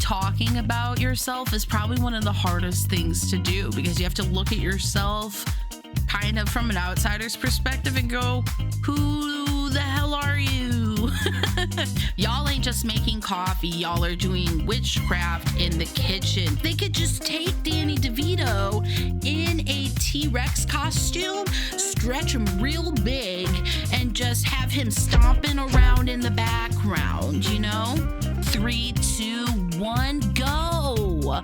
talking about yourself is probably one of the hardest things to do, because you have to look at yourself kind of from an outsider's perspective and go, who the hell are you? Y'all ain't just making coffee, y'all are doing witchcraft in the kitchen. They could just take Danny DeVito in a T-Rex costume, stretch him real big, and just have him stomping around in the background, you know? 3, 2, 1, go!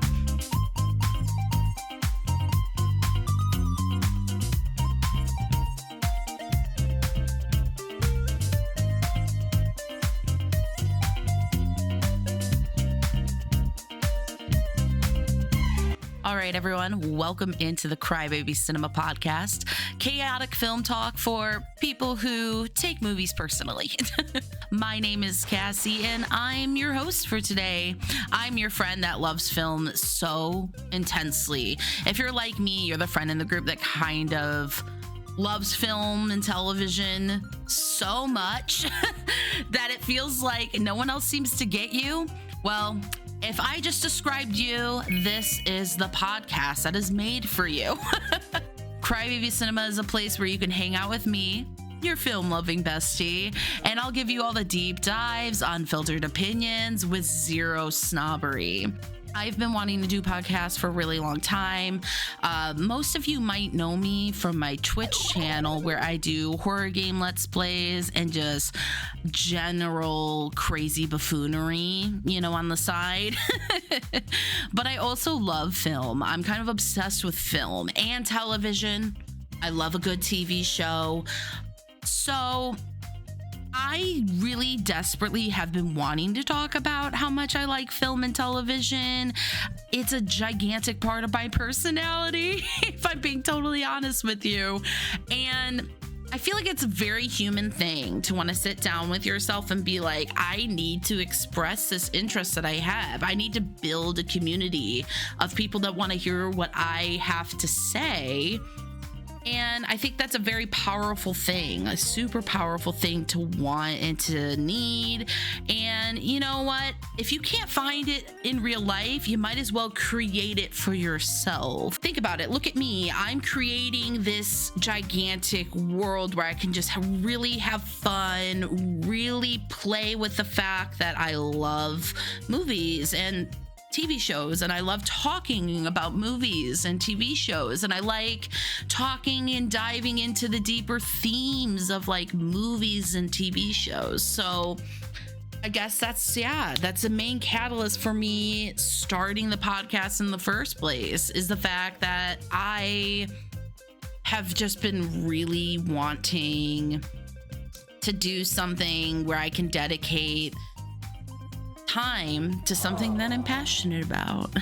All right, everyone, welcome into the Crybaby Cinema Podcast, chaotic film talk for people who take movies personally. My name is Cassie, and I'm your host for today. I'm your friend that loves film so intensely. If you're like me, you're the friend in the group that kind of loves film and television so much that it feels like no one else seems to get you. Well, if I just described you, this is the podcast that is made for you. Crybaby Cinema is a place where you can hang out with me, your film-loving bestie, and I'll give you all the deep dives, unfiltered opinions with zero snobbery. I've been wanting to do podcasts for a really long time. Most of you might know me from my Twitch channel where I do horror game Let's Plays and just general crazy buffoonery, you know, on the side. But I also love film. I'm kind of obsessed with film and television. I love a good TV show. So I really desperately have been wanting to talk about how much I like film and television. It's a gigantic part of my personality, if I'm being totally honest with you. And I feel like it's a very human thing to want to sit down with yourself and be like, I need to express this interest that I have. I need to build a community of people that want to hear what I have to say. And I think that's a very powerful thing, a super powerful thing to want and to need. And you know what? If you can't find it in real life, you might as well create it for yourself. Think about it. Look at me. I'm creating this gigantic world where I can just really have fun, really play with the fact that I love movies and TV shows, and I love talking about movies and TV shows, and I like talking and diving into the deeper themes of like movies and TV shows. So I guess that's the main catalyst for me starting the podcast in the first place, is the fact that I have just been really wanting to do something where I can dedicate time to something that I'm passionate about.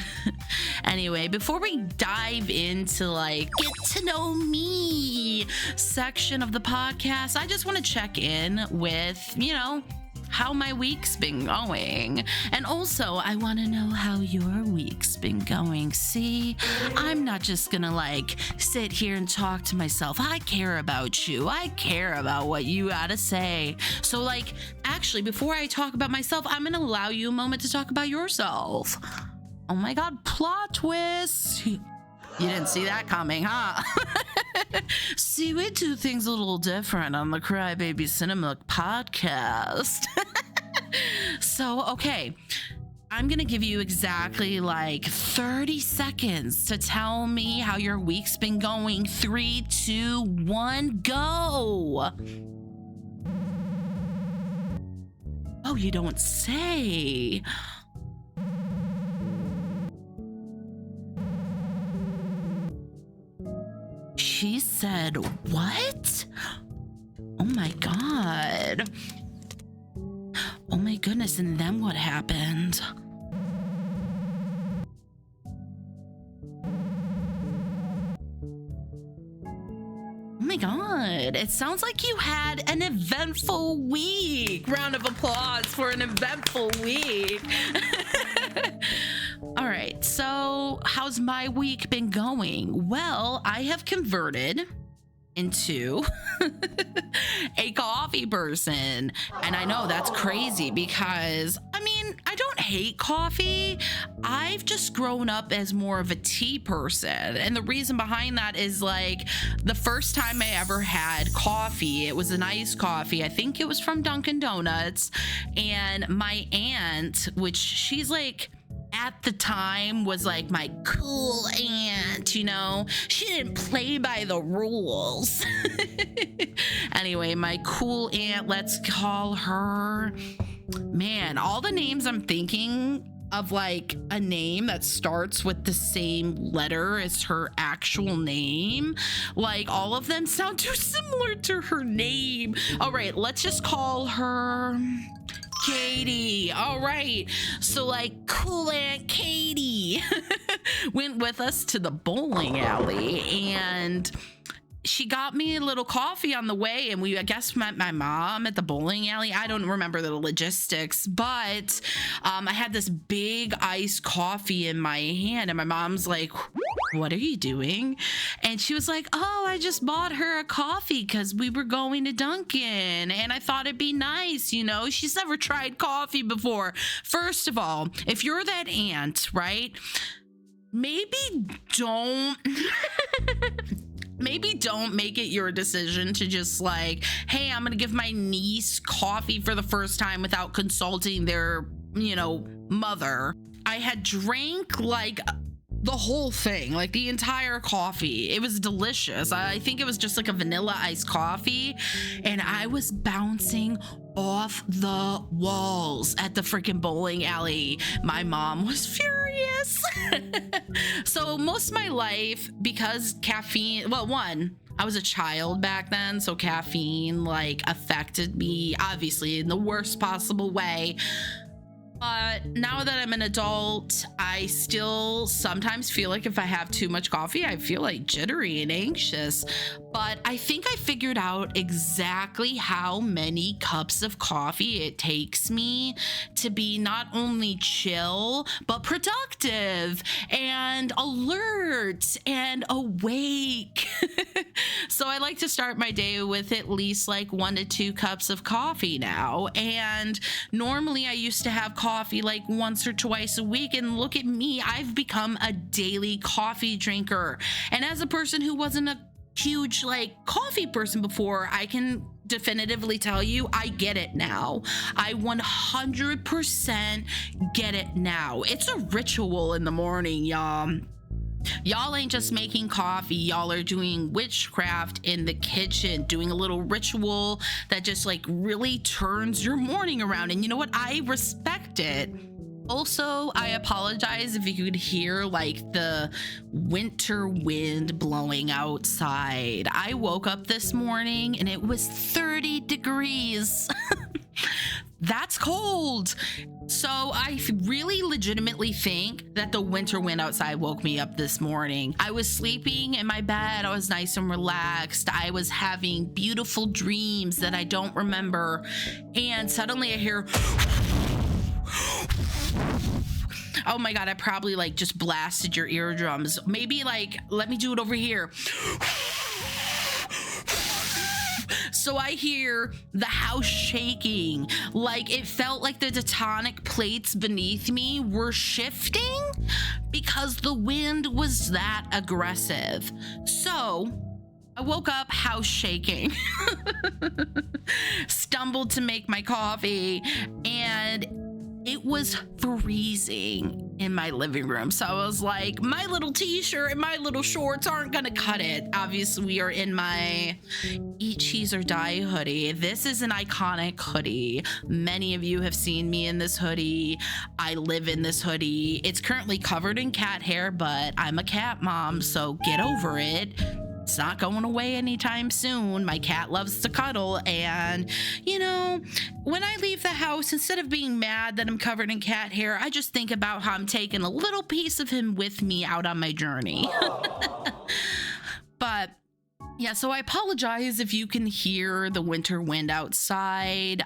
Anyway, before we dive into like get to know me section of the podcast, I just want to check in with, you know, how my week's been going. And also, I want to know how your week's been going. See, I'm not just gonna like sit here and talk to myself. I care about you. I care about what you gotta say. So like, actually, before I talk about myself, I'm gonna allow you a moment to talk about yourself. Oh my God, plot twist. You didn't see that coming, huh? See, we do things a little different on the Crybaby Cinema Podcast. So, okay, I'm going to give you exactly like 30 seconds to tell me how your week's been going. 3, 2, 1, go. Oh, you don't say. She said, what? Oh my God. Oh my goodness, and then what happened? Oh my God, it sounds like you had an eventful week. Round of applause for an eventful week. All right, so how's my week been going? Well, I have converted into a coffee person. And I know that's crazy because, I mean, I don't hate coffee. I've just grown up as more of a tea person. And the reason behind that is like the first time I ever had coffee, it was an iced coffee. I think it was from Dunkin' Donuts. And my aunt, which she's like, at the time was like my cool aunt, you know, she didn't play by the rules. Anyway, my cool aunt, let's call her, man, all the names I'm thinking of, like a name that starts with the same letter as her actual name, like all of them sound too similar to her name. All right, let's just call her Katie. All right. So like cool Aunt Katie went with us to the bowling alley, and she got me a little coffee on the way, and we, I guess, met my mom at the bowling alley. I don't remember the logistics, but I had this big iced coffee in my hand, and my mom's like, what are you doing? And she was like, oh, I just bought her a coffee because we were going to Dunkin', and I thought it'd be nice, you know, she's never tried coffee before. First of all, if you're that aunt, right, maybe don't maybe don't make it your decision to just like, hey, I'm gonna give my niece coffee for the first time without consulting their, you know, mother. I had drank like the whole thing, like the entire coffee. It was delicious. I think it was just like a vanilla iced coffee, and I was bouncing off the walls at the freaking bowling alley. My mom was furious. So most of my life, because caffeine, well, one, I was a child back then, so caffeine like affected me obviously in the worst possible way. But now that I'm an adult, I still sometimes feel like if I have too much coffee, I feel like jittery and anxious. But I think I figured out exactly how many cups of coffee it takes me to be not only chill, but productive and alert and awake. So I like to start my day with at least like 1 to 2 cups of coffee now. And normally I used to have coffee like once or twice a week, and look at me, I've become a daily coffee drinker. And as a person who wasn't a huge like coffee person before, I can definitively tell you I get it now. I 100% get it now. It's a ritual in the morning, y'all. Y'all ain't just making coffee, y'all are doing witchcraft in the kitchen, doing a little ritual that just like really turns your morning around. And you know what? I respect it. Also, I apologize if you could hear like the winter wind blowing outside. I woke up this morning and it was 30 degrees. That's cold. So I really legitimately think that the winter wind outside woke me up this morning. I was sleeping in my bed. I was nice and relaxed. I was having beautiful dreams that I don't remember. And suddenly I hear, oh my God, I probably like just blasted your eardrums. Maybe like, let me do it over here. So I hear the house shaking, like it felt like the tectonic plates beneath me were shifting because the wind was that aggressive. So I woke up house shaking, stumbled to make my coffee, and it was freezing in my living room. So I was like, my little t-shirt and my little shorts aren't gonna cut it. Obviously, we are in my Eat Cheese or Die hoodie. This is an iconic hoodie. Many of you have seen me in this hoodie. I live in this hoodie. It's currently covered in cat hair, but I'm a cat mom, so get over it. It's not going away anytime soon. My cat loves to cuddle, and you know, when I leave the house, instead of being mad that I'm covered in cat hair, I just think about how I'm taking a little piece of him with me out on my journey. But yeah, so I apologize if you can hear the winter wind outside.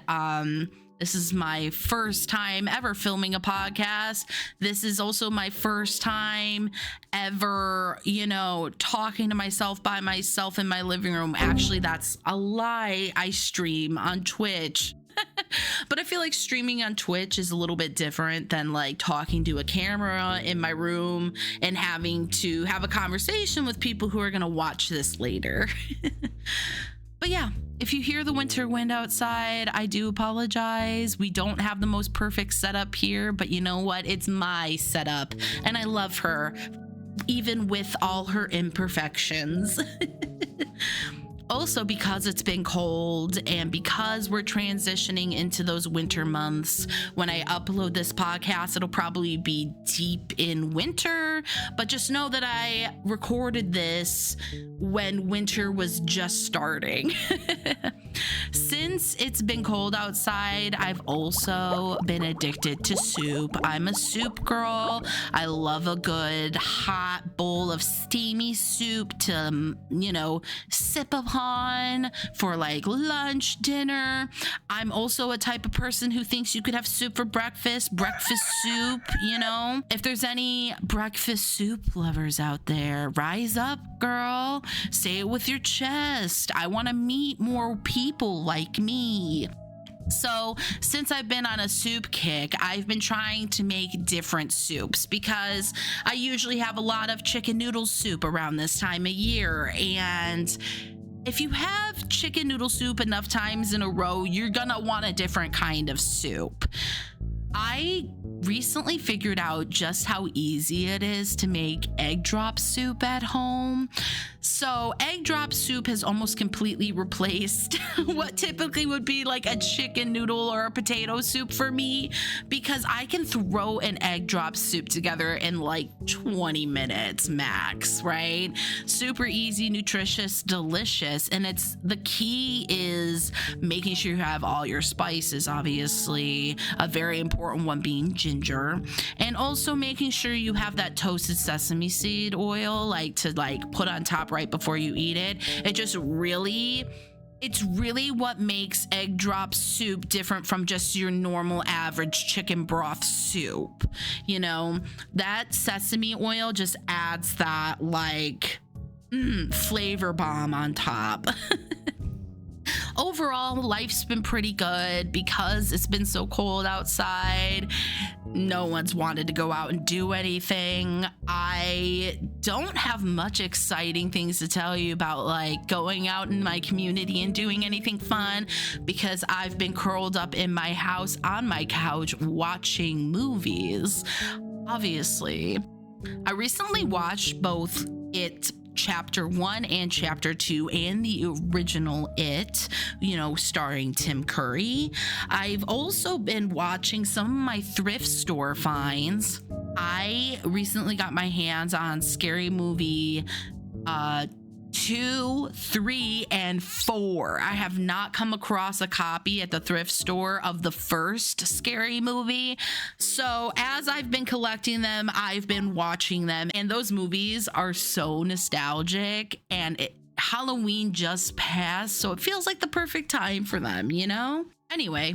This is my first time ever filming a podcast. This is also my first time ever, you know, talking to myself by myself in my living room. Actually, that's a lie. I stream on Twitch. But I feel like streaming on Twitch is a little bit different than like talking to a camera in my room and having to have a conversation with people who are going to watch this later. But yeah, if you hear the winter wind outside, I do apologize. We don't have the most perfect setup here, but you know what? It's my setup, and I love her, even with all her imperfections. Also, because it's been cold and because we're transitioning into those winter months, when I upload this podcast, it'll probably be deep in winter, but just know that I recorded this when winter was just starting. Since it's been cold outside, I've also been addicted to soup. I'm a soup girl. I love a good hot bowl of steamy soup to, sip upon for like lunch, dinner. I'm also a type of person who thinks you could have soup for breakfast soup, If there's any breakfast soup lovers out there, rise up, girl. Say it with your chest. I want to meet more people like me. So since I've been on a soup kick, I've been trying to make different soups because I usually have a lot of chicken noodle soup around this time of year. And if you have chicken noodle soup enough times in a row, you're gonna want a different kind of soup. I recently figured out just how easy it is to make egg drop soup at home. So egg drop soup has almost completely replaced what typically would be like a chicken noodle or a potato soup for me, because I can throw an egg drop soup together in like 20 minutes max, right? Super easy, nutritious, delicious. And the key is making sure you have all your spices, obviously, a very important one being ginger, and also making sure you have that toasted sesame seed oil to put on top right before you eat it. It's really what makes egg drop soup different from just your normal average chicken broth soup. That sesame oil just adds that flavor bomb on top. Overall, life's been pretty good because it's been so cold outside. No one's wanted to go out and do anything. I don't have much exciting things to tell you about, going out in my community and doing anything fun, because I've been curled up in my house on my couch watching movies. Obviously, I recently watched both It Chapter 1 and Chapter 2 and the original It, starring Tim Curry. I've also been watching some of my thrift store finds. I recently got my hands on Scary Movie 2, 3, and 4. I have not come across a copy at the thrift store of the first Scary Movie. So as I've been collecting them, I've been watching them, and those movies are so nostalgic, and Halloween just passed, so it feels like the perfect time for them, Anyway,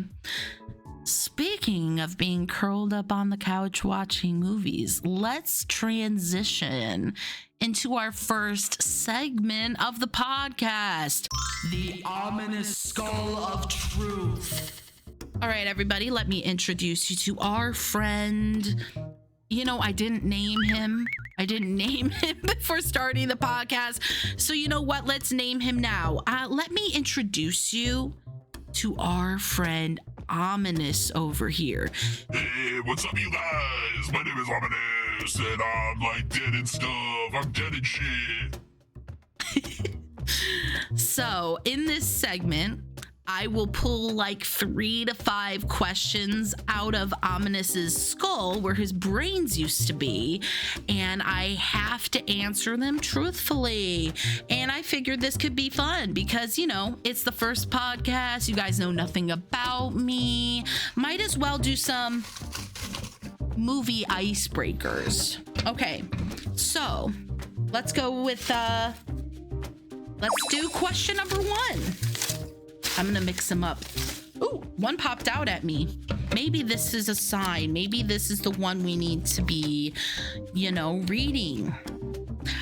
speaking of being curled up on the couch watching movies, let's transition into our first segment of the podcast, the ominous skull of truth. All right, everybody, let me introduce you to our friend. I didn't name him. Before starting the podcast. So you know what? Let's name him now. Let me introduce you to our friend Ominous over here. Hey, what's up, you guys? My name is Ominous, and I'm dead and stuff. I'm dead and shit. So in this segment, I will pull 3 to 5 questions out of Ominous's skull where his brains used to be, and I have to answer them truthfully. And I figured this could be fun because, it's the first podcast. You guys know nothing about me. Might as well do some movie icebreakers. Okay, so let's go with, let's do question number 1. I'm gonna mix them up. Ooh, one popped out at me. Maybe this is a sign. Maybe this is the one we need to be, reading.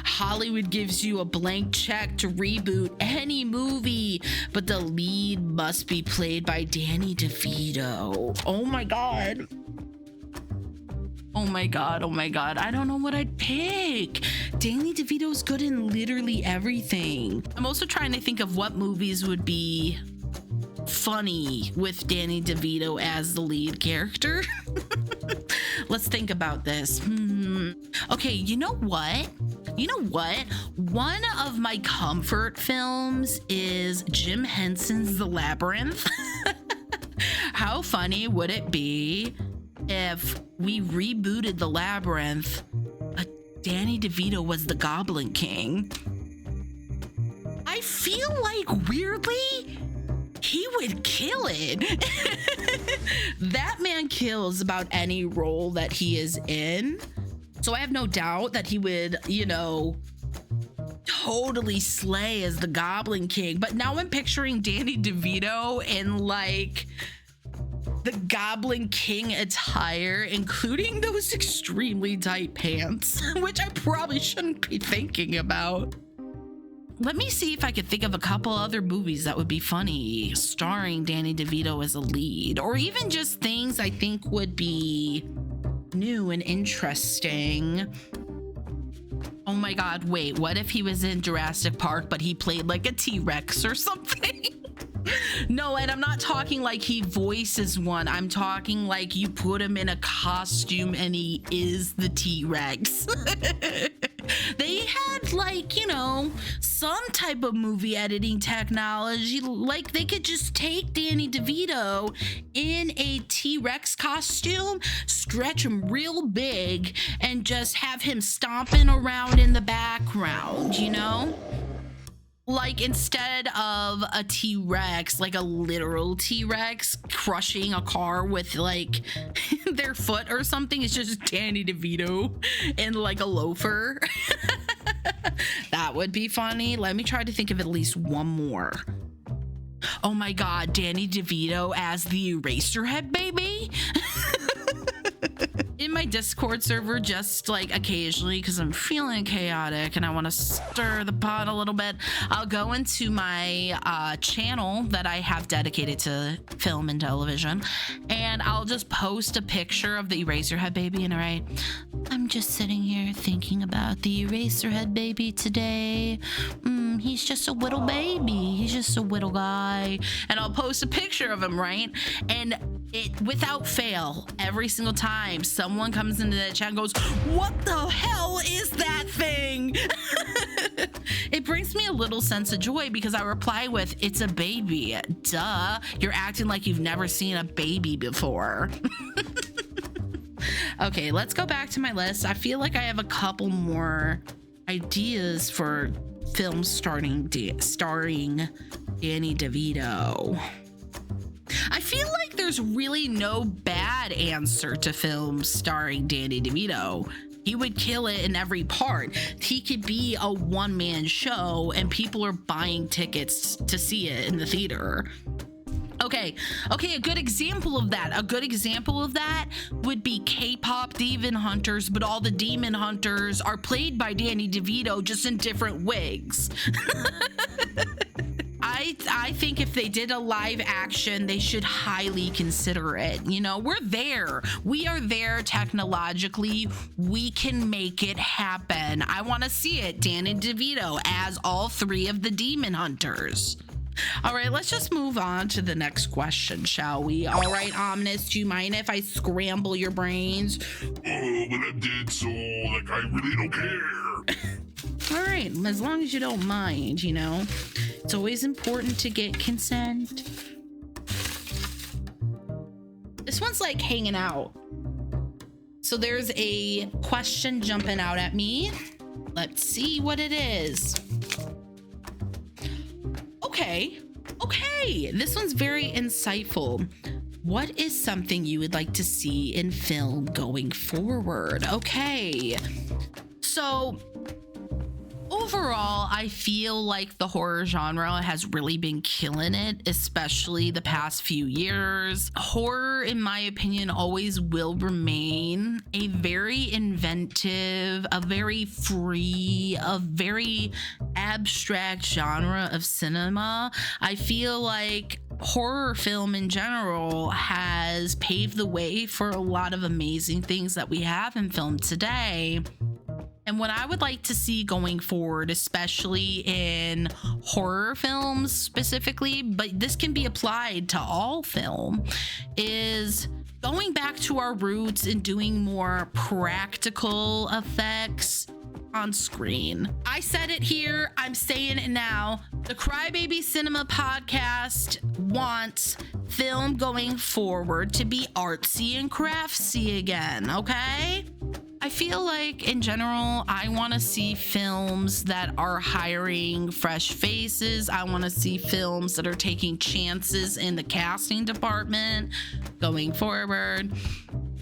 Hollywood gives you a blank check to reboot any movie, but the lead must be played by Danny DeVito. Oh my God. Oh my God. Oh my God. I don't know what I'd pick. Danny DeVito's good in literally everything. I'm also trying to think of what movies would be funny with Danny DeVito as the lead character. Let's think about this. Okay, you know what? One of my comfort films is Jim Henson's The Labyrinth. How funny would it be if we rebooted The Labyrinth, but Danny DeVito was the Goblin King? I feel like, weirdly, he would kill it. That man kills about any role that he is in. So I have no doubt that he would, totally slay as the Goblin King. But now I'm picturing Danny DeVito in like the Goblin King attire, including those extremely tight pants, which I probably shouldn't be thinking about. Let me see if I could think of a couple other movies that would be funny starring Danny DeVito as a lead, or even just things I think would be new and interesting. Oh my God, wait, what if he was in Jurassic Park, but he played like a T-Rex or something? No, and I'm not talking like he voices one. I'm talking like you put him in a costume and he is the T-Rex. They had some type of movie editing technology. Like they could just take Danny DeVito in a T-Rex costume, stretch him real big, and just have him stomping around in the background, Like instead of a T-Rex, like a literal T-Rex crushing a car with like their foot or something, it's just Danny DeVito in like a loafer. That would be funny. Let me try to think of at least one more. Oh my God, Danny DeVito as the Eraserhead baby. In my Discord server, just like occasionally, because I'm feeling chaotic and I want to stir the pot a little bit, I'll go into my channel that I have dedicated to film and television, and I'll just post a picture of the Eraserhead baby and write, I'm just sitting here thinking about the Eraserhead baby today. He's just a little baby. He's just a little guy. And I'll post a picture of him, right? And it, without fail, every single time someone comes into the chat and goes, what the hell is that thing? It brings me a little sense of joy because I reply with, it's a baby. Duh. You're acting like you've never seen a baby before. Okay, let's go back to my list. I feel like I have a couple more ideas for films starring Danny DeVito. I feel like there's really no bad answer to films starring Danny DeVito. He would kill it in every part. He could be a one-man show and people are buying tickets to see it in the theater. Okay, a good example of that would be K-pop Demon Hunters, but all the demon hunters are played by Danny DeVito, just in different wigs. I think if they did a live action, they should highly consider it. We're there. We are there technologically. We can make it happen. I want to see it. Danny DeVito as all three of the demon hunters. All right, let's just move on to the next question, shall we? All right, Omnis, do you mind if I scramble your brains? Oh, but I'm dead, so, I really don't care. All right, as long as you don't mind, It's always important to get consent. This one's like hanging out. So there's a question jumping out at me. Let's see what it is. Okay, this one's very insightful. What is something you would like to see in film going forward? Okay, so Overall, I feel like the horror genre has really been killing it, especially the past few years. Horror, in my opinion, always will remain a very inventive, a very free, a very abstract genre of cinema. I feel like horror film in general has paved the way for a lot of amazing things that we have in film today. And what I would like to see going forward, especially in horror films specifically, but this can be applied to all film, is going back to our roots and doing more practical effects on screen. I said it here, I'm saying it now. The Crybaby Cinema Podcast wants film going forward to be artsy and craftsy again, okay? I feel like in general, I want to see films that are hiring fresh faces. I want to see films that are taking chances in the casting department going forward.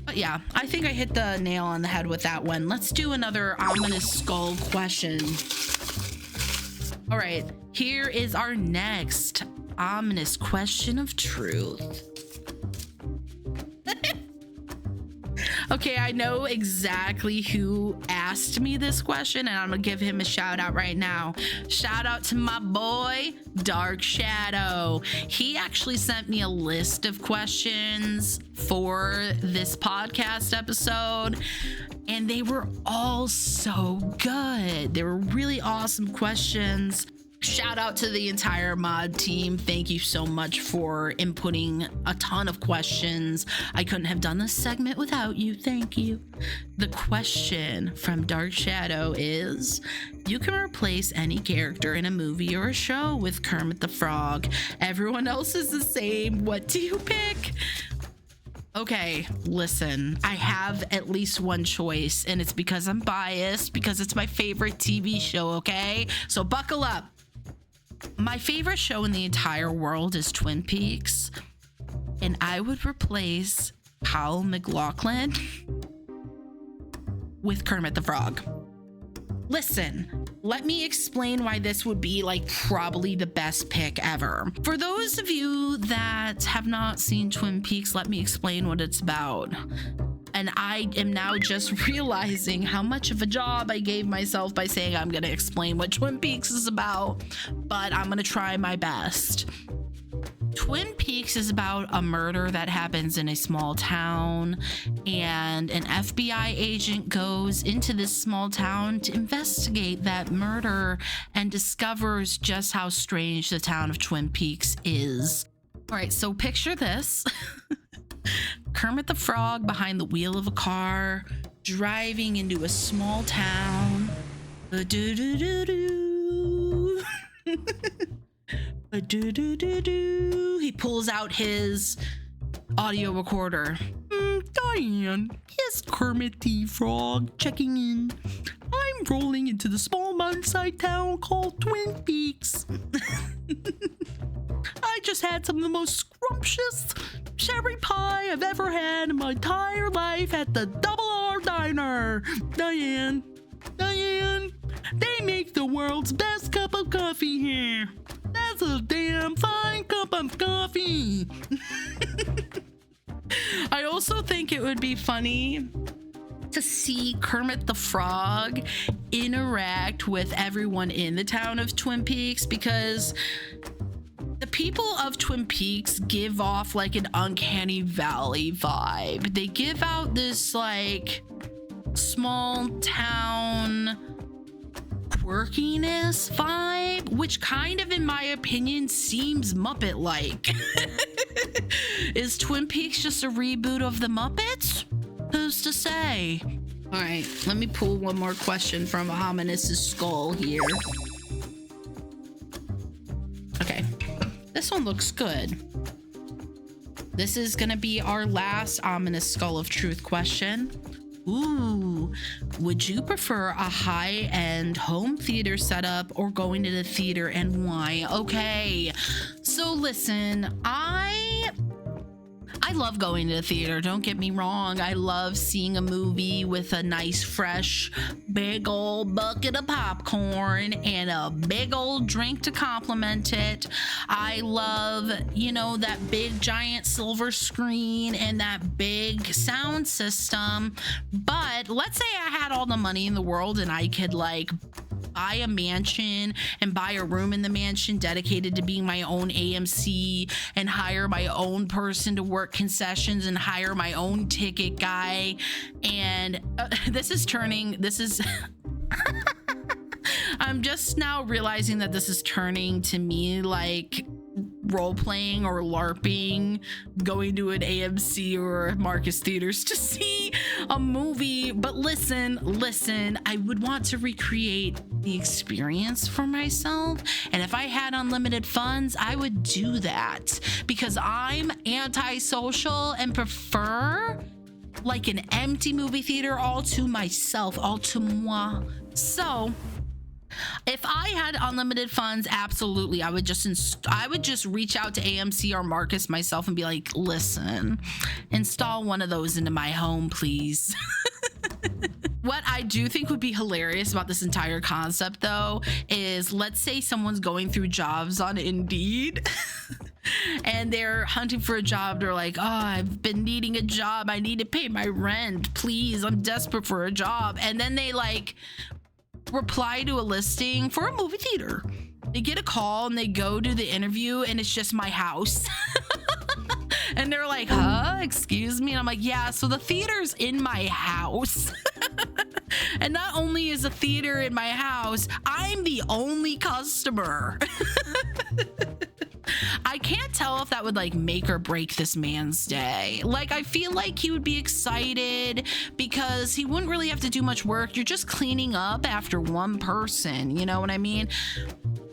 But yeah, I think I hit the nail on the head with that one. Let's do another ominous skull question. All right, here is our next ominous question of truth. Okay, I know exactly who asked me this question, and I'm gonna give him a shout out right now. Shout out to my boy, Dark Shadow. He actually sent me a list of questions for this podcast episode, and they were all so good. They were really awesome questions. Shout out to the entire mod team. Thank you so much for inputting a ton of questions. I couldn't have done this segment without you. Thank you. The question from Dark Shadow is, you can replace any character in a movie or a show with Kermit the Frog. Everyone else is the same. What do you pick? Okay, listen, I have at least one choice, and it's because I'm biased, because it's my favorite TV show, okay? So buckle up. My favorite show in the entire world is Twin Peaks, and I would replace Kyle MacLachlan with Kermit the Frog. Listen, let me explain why this would be like probably the best pick ever. For those of you that have not seen Twin Peaks, let me explain what it's about. And I am now just realizing how much of a job I gave myself by saying I'm going to explain what Twin Peaks is about, but I'm going to try my best. Twin Peaks is about a murder that happens in a small town, and an FBI agent goes into this small town to investigate that murder and discovers just how strange the town of Twin Peaks is. All right, so picture this. Kermit the Frog behind the wheel of a car, driving into a small town. He pulls out his audio recorder. Diane, yes, Kermit the Frog checking in. I'm rolling into the small mountainside town called Twin Peaks. I just had some of the most scrumptious cherry pie I've ever had in my entire life at the Double R Diner. Diane, they make the world's best cup of coffee here. That's a damn fine cup of coffee. I also think it would be funny to see Kermit the Frog interact with everyone in the town of Twin Peaks, because the people of Twin Peaks give off like an uncanny valley vibe. They give out this like small town quirkiness vibe, which kind of, in my opinion, seems Muppet-like. Is Twin Peaks just a reboot of the Muppets? Who's to say? All right, let me pull one more question from Ominous' skull here. Okay, this one looks good. This is gonna be our last Ominous Skull of Truth question. Ooh, would you prefer a high-end home theater setup or going to the theater, and why? Okay, so listen, I love going to the theater. Don't get me wrong. I love seeing a movie with a nice, fresh, big old bucket of popcorn and a big old drink to complement it. I love, that big giant silver screen and that big sound system. But let's say I had all the money in the world and I could buy a mansion and buy a room in the mansion dedicated to being my own AMC and hire my own person to work concessions and hire my own ticket guy. And I'm just now realizing that this is turning to me like role-playing or LARPing, going to an AMC or Marcus Theaters to see a movie. But listen, I would want to recreate the experience for myself. And if I had unlimited funds, I would do that because I'm antisocial and prefer like an empty movie theater all to myself, all to moi. So if I had unlimited funds, absolutely, I would just reach out to AMC or Marcus myself and be like, listen, install one of those into my home, please. What I do think would be hilarious about this entire concept, though, is let's say someone's going through jobs on Indeed and they're hunting for a job. They're like, oh, I've been needing a job. I need to pay my rent. Please, I'm desperate for a job. And then they reply to a listing for a movie theater. They get a call and they go to the interview and it's just my house. And they're like, huh? Excuse me? And I'm like, yeah, so the theater's in my house. And not only is the theater in my house, I'm the only customer. I can't tell if that would make or break this man's day. I feel like he would be excited because he wouldn't really have to do much work. You're just cleaning up after one person. You know what I mean?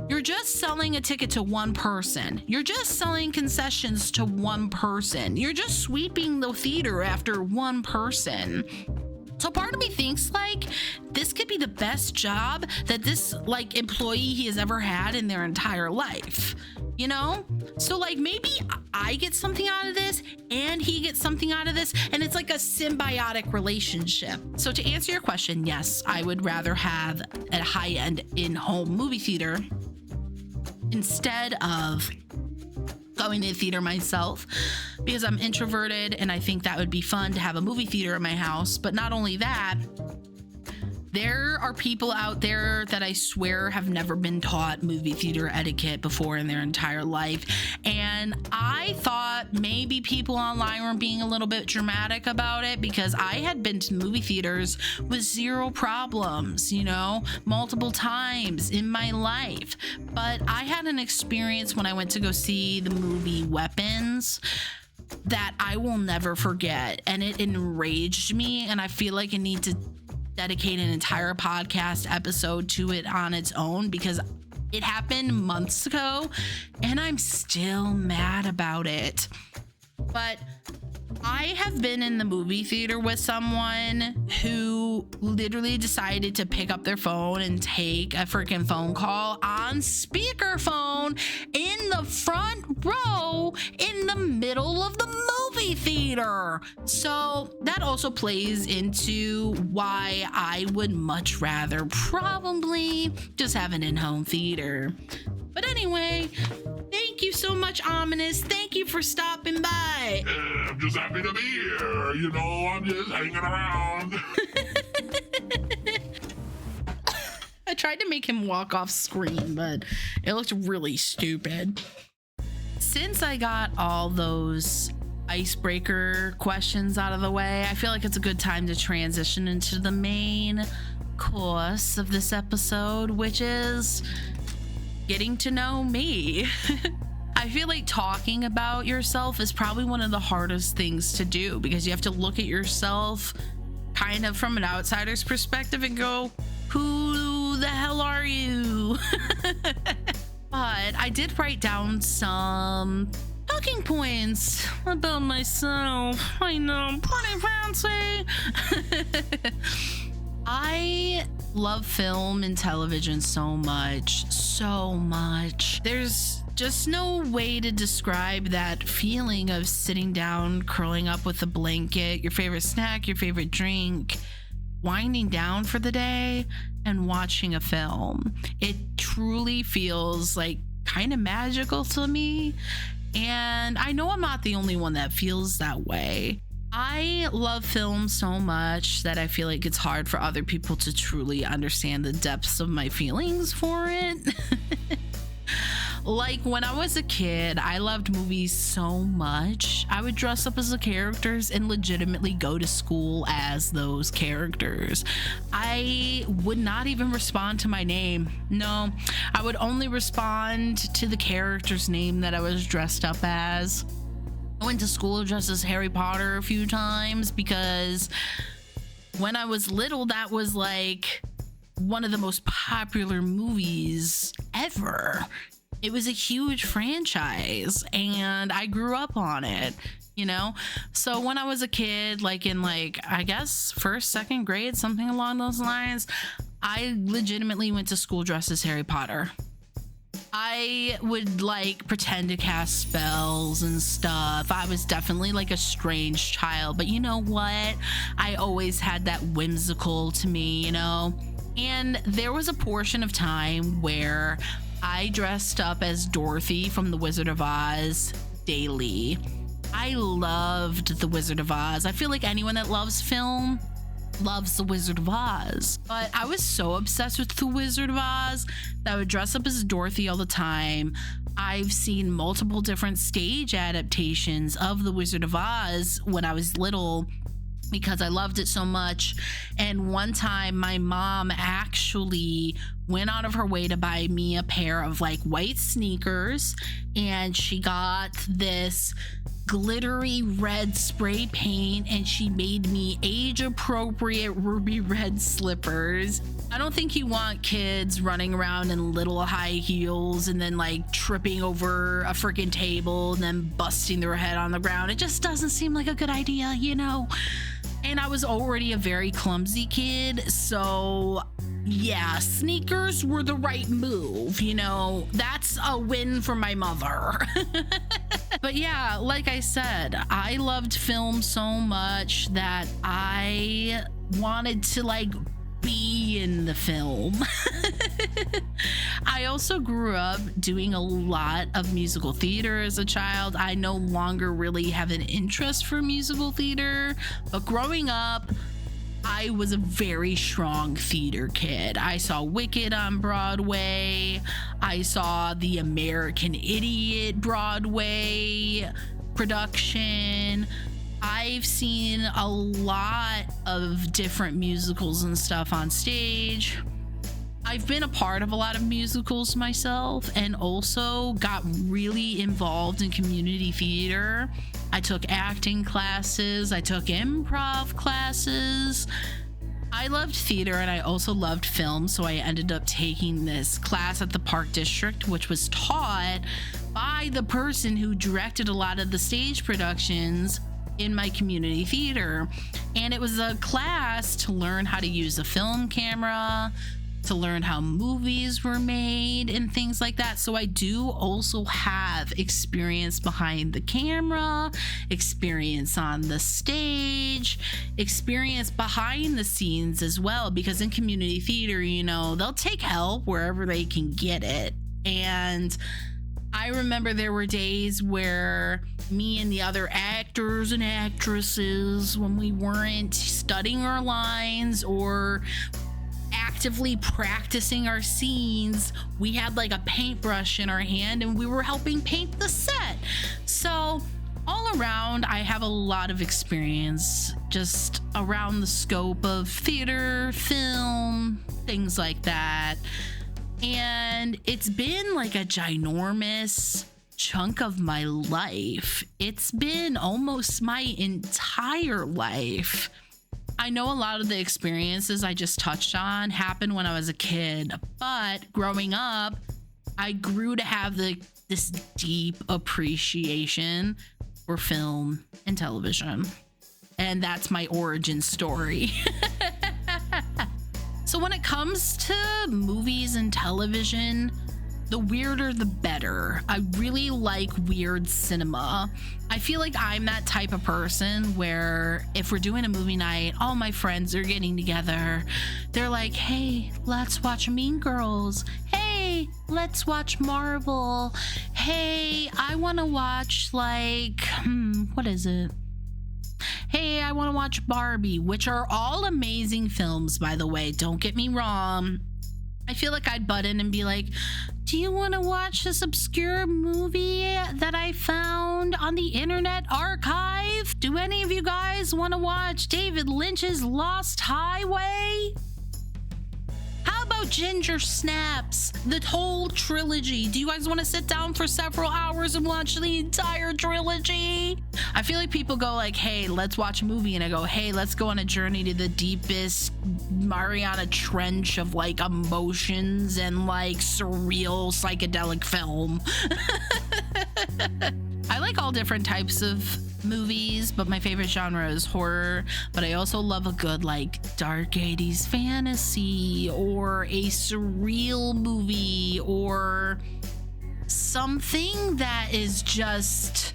You're just selling a ticket to one person. You're just selling concessions to one person. You're just sweeping the theater after one person. So part of me thinks this could be the best job that this employee he has ever had in their entire life. So maybe I get something out of this and he gets something out of this, and it's like a symbiotic relationship. So to answer your question, yes, I would rather have a high-end in-home movie theater instead of going to the theater myself, because I'm introverted and I think that would be fun to have a movie theater in my house. But not only that, there are people out there that I swear have never been taught movie theater etiquette before in their entire life. And I thought maybe people online were being a little bit dramatic about it because I had been to movie theaters with zero problems, multiple times in my life. But I had an experience when I went to go see the movie Weapons that I will never forget. And it enraged me. And I feel like I need to dedicate an entire podcast episode to it on its own because it happened months ago and I'm still mad about it. But I have been in the movie theater with someone who literally decided to pick up their phone and take a freaking phone call on speakerphone in the front row in the middle of the movie theater. So that also plays into why I would much rather probably just have an in-home theater. But anyway, thank you so much, Ominous. Thank you for stopping by. I'm just happy to be here. I'm just hanging around. I tried to make him walk off screen, but it looked really stupid. Since I got all those icebreaker questions out of the way, I feel like it's a good time to transition into the main course of this episode, which is getting to know me. I feel like talking about yourself is probably one of the hardest things to do because you have to look at yourself kind of from an outsider's perspective and go, who the hell are you? But I did write down some talking points about myself. I know, pretty fancy. I love film and television so much. There's Just no way to describe that feeling of sitting down, curling up with a blanket, your favorite snack, your favorite drink, winding down for the day, and watching a film. It truly feels like kind of magical to me. And I know I'm not the only one that feels that way. I love film so much that I feel like it's hard for other people to truly understand the depths of my feelings for it. Like when I was a kid, I loved movies so much. I would dress up as the characters and legitimately go to school as those characters. I would not even respond to my name. No, I would only respond to the character's name that I was dressed up as. I went to school dressed as Harry Potter a few times because when I was little, that was like one of the most popular movies ever. It was a huge franchise and I grew up on it, you know? So when I was a kid, like in I guess first, second grade, something along those lines, I legitimately went to school dressed as Harry Potter. I would pretend to cast spells and stuff. I was definitely a strange child, but you know what? I always had that whimsical to me, you know? And there was a portion of time where I dressed up as Dorothy from The Wizard of Oz daily. I loved The Wizard of Oz. I feel like anyone that loves film loves The Wizard of Oz. But I was so obsessed with The Wizard of Oz that I would dress up as Dorothy all the time. I've seen multiple different stage adaptations of The Wizard of Oz when I was little because I loved it so much. And one time my mom actually went out of her way to buy me a pair of white sneakers, and she got this glittery red spray paint and she made me age appropriate ruby red slippers. I don't think you want kids running around in little high heels and then tripping over a freaking table and then busting their head on the ground. It just doesn't seem like a good idea, you know? And I was already a very clumsy kid, so yeah, sneakers were the right move, you know? That's a win for my mother. But yeah, like I said, I loved film so much that I wanted to be in the film. I also grew up doing a lot of musical theater as a child. I no longer really have an interest for musical theater, but growing up, I was a very strong theater kid. I saw Wicked on Broadway. I saw the American Idiot Broadway production. I've seen a lot of different musicals and stuff on stage. I've been a part of a lot of musicals myself and also got really involved in community theater. I took acting classes, I took improv classes. I loved theater and I also loved film, so I ended up taking this class at the Park District, which was taught by the person who directed a lot of the stage productions in my community theater. And it was a class to learn how to use a film camera, to learn how movies were made and things like that. So I do also have experience behind the camera, experience on the stage, experience behind the scenes as well, because in community theater, you know, they'll take help wherever they can get it. And I remember there were days where me and the other actors and actresses, when we weren't studying our lines or actively practicing our scenes, we had a paintbrush in our hand and we were helping paint the set. So all around, I have a lot of experience just around the scope of theater, film, things like that. And it's been a ginormous chunk of my life. It's been almost my entire life. I know a lot of the experiences I just touched on happened when I was a kid, but growing up, I grew to have this deep appreciation for film and television. And that's my origin story. So when it comes to movies and television, The weirder, the better. I really like weird cinema. I feel like I'm that type of person where if we're doing a movie night, all my friends are getting together. They're like, hey, let's watch Mean Girls. Hey, let's watch Marvel. Hey, I want to watch what is it? Hey, I want to watch Barbie, which are all amazing films, by the way. Don't get me wrong. I feel like I'd butt in and be like, do you want to watch this obscure movie that I found on the Internet Archive? Do any of you guys want to watch David Lynch's Lost Highway? How about Ginger Snaps, the whole trilogy? Do you guys want to sit down for several hours and watch the entire trilogy? I feel like people go like, hey, let's watch a movie. And I go, hey, let's go on a journey to the deepest Mariana Trench of like emotions and like surreal psychedelic film. I like all different types of movies, but my favorite genre is horror. But I also love a good like dark 80s fantasy or a surreal movie or something that is just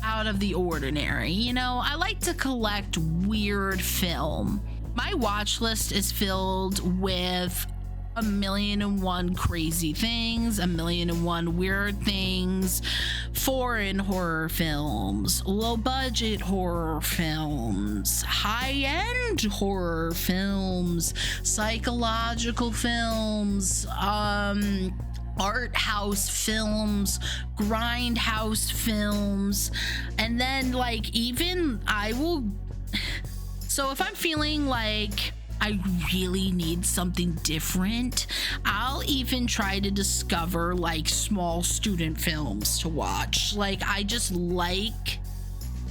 out of the ordinary. You know, I like to collect weird film. My watch list is filled with 1,000,001 crazy things, 1,000,001 weird things, foreign horror films, low budget horror films, high-end horror films, psychological films, art house films, grindhouse films, and then like even so if I'm feeling like I really need something different, I'll even try to discover like small student films to watch. Like I just like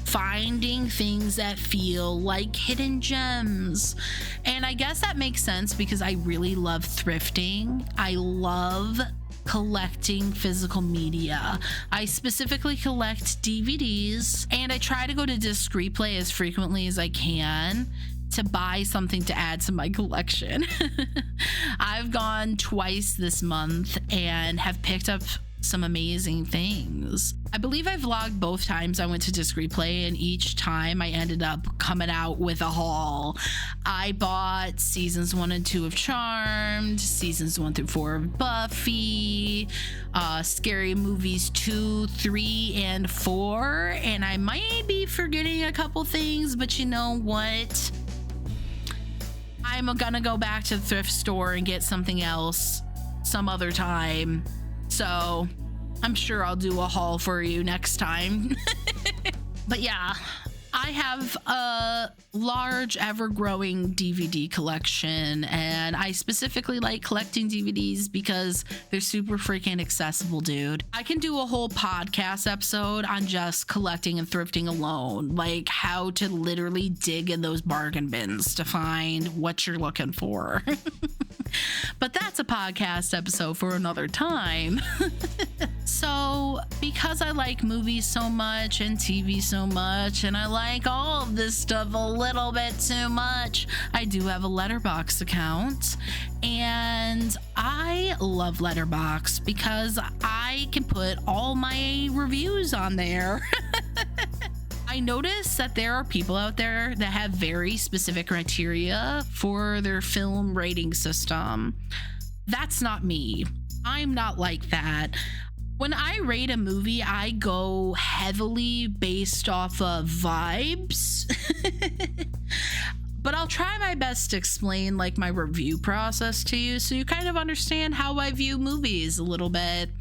finding things that feel like hidden gems. And I guess that makes sense because I really love thrifting. I love collecting physical media. I specifically collect DVDs, and I try to go to disc replay as frequently as I can to buy something to add to my collection. I've gone twice this month and have picked up some amazing things. I believe I vlogged both times I went to disc replay, and each time I ended up coming out with a haul. I bought seasons 1 and 2 of Charmed, seasons 1 through 4 of Buffy, Scary Movies 2, 3, and 4, and I might be forgetting a couple things, but you know what? I'm gonna go back to the thrift store and get something else some other time. So I'm sure I'll do a haul for you next time. But yeah, I have a large, ever-growing DVD collection, and I specifically like collecting DVDs because they're super freaking accessible, dude. I can do a whole podcast episode on just collecting and thrifting alone, like how to literally dig in those bargain bins to find what you're looking for. But that's a podcast episode for another time. So, because I like movies so much and TV so much, and I like all of this stuff a little bit too much, I do have a Letterboxd account, and I love Letterboxd because I can put all my reviews on there. I notice that there are people out there that have very specific criteria for their film rating system. That's not me. I'm not like that. When I rate a movie, I go heavily based off of vibes. But I'll try my best to explain like my review process to you so you kind of understand how I view movies a little bit.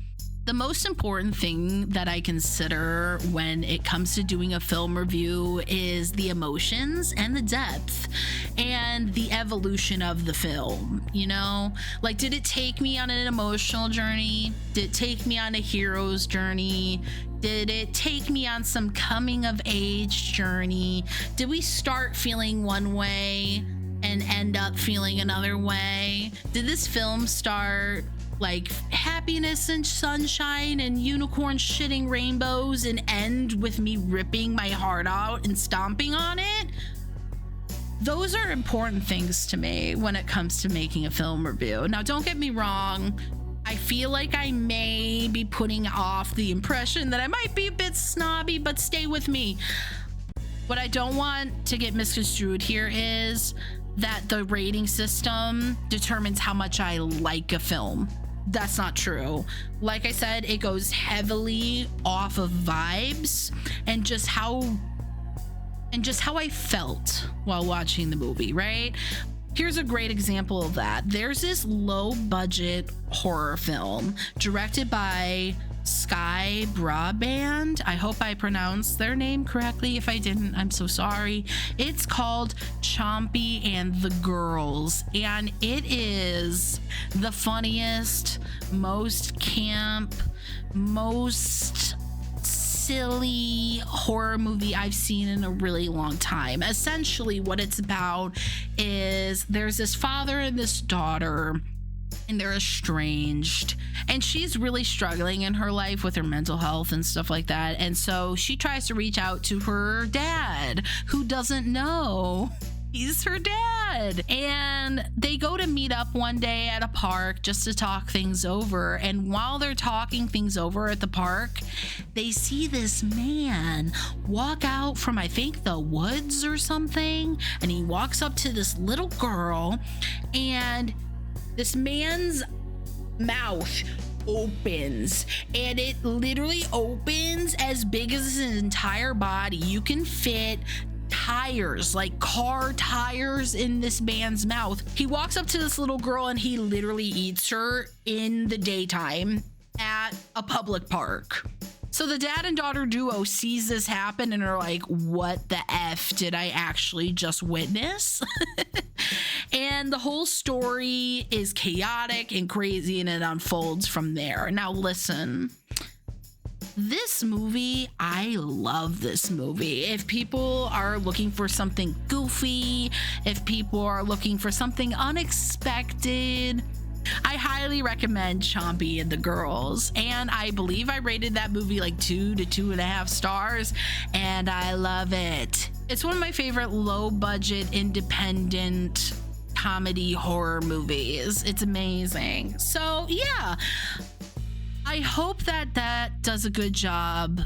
The most important thing that I consider when it comes to doing a film review is the emotions and the depth and the evolution of the film. You know, like, did it take me on an emotional journey? Did it take me on a hero's journey? Did it take me on some coming of age journey? Did we start feeling one way and end up feeling another way? Did this film start like happiness and sunshine and unicorns shitting rainbows and end with me ripping my heart out and stomping on it? Those are important things to me when it comes to making a film review. Now, don't get me wrong. I feel like I may be putting off the impression that I might be a bit snobby, but stay with me. What I don't want to get misconstrued here is that the rating system determines how much I like a film. That's not true. Like I said, it goes heavily off of vibes and just how I felt while watching the movie, right? Here's a great example of that. There's this low budget horror film directed by Sky Broadband. I hope I pronounced their name correctly. If I didn't, I'm so sorry. It's called Chompy and the Girls, and it is the funniest, most camp, most silly horror movie I've seen in a really long time. Essentially, what it's about is there's this father and this daughter, and they're estranged, and she's really struggling in her life with her mental health and stuff like that. And so she tries to reach out to her dad, who doesn't know he's her dad. And they go to meet up one day at a park just to talk things over. And while they're talking things over at the park, they see this man walk out from, I think, the woods or something. And he walks up to this little girl, and this man's mouth opens, and it literally opens as big as his entire body. You can fit tires, like car tires, in this man's mouth. He walks up to this little girl and he literally eats her in the daytime at a public park. So the dad and daughter duo sees this happen and are like, what the F did I actually just witness? And the whole story is chaotic and crazy, and it unfolds from there. Now listen, this movie, I love this movie. If people are looking for something goofy, if people are looking for something unexpected, I highly recommend Chompy and the Girls. And I believe I rated that movie like 2 to 2.5 stars, and I love it. It's one of my favorite low budget independent comedy horror movies. It's amazing. So yeah, I hope that does a good job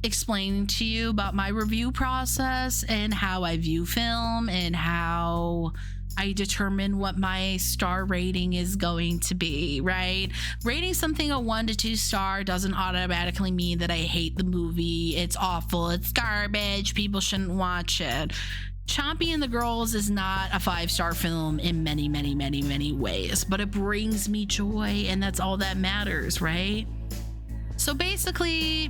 explaining to you about my review process and how I view film and how I determine what my star rating is going to be, right? Rating something a 1 to 2 star doesn't automatically mean that I hate the movie. It's awful. It's garbage. People shouldn't watch it. Chompy and the Girls is not a 5-star film in many, many, many, many ways, but it brings me joy, and that's all that matters, right? So basically,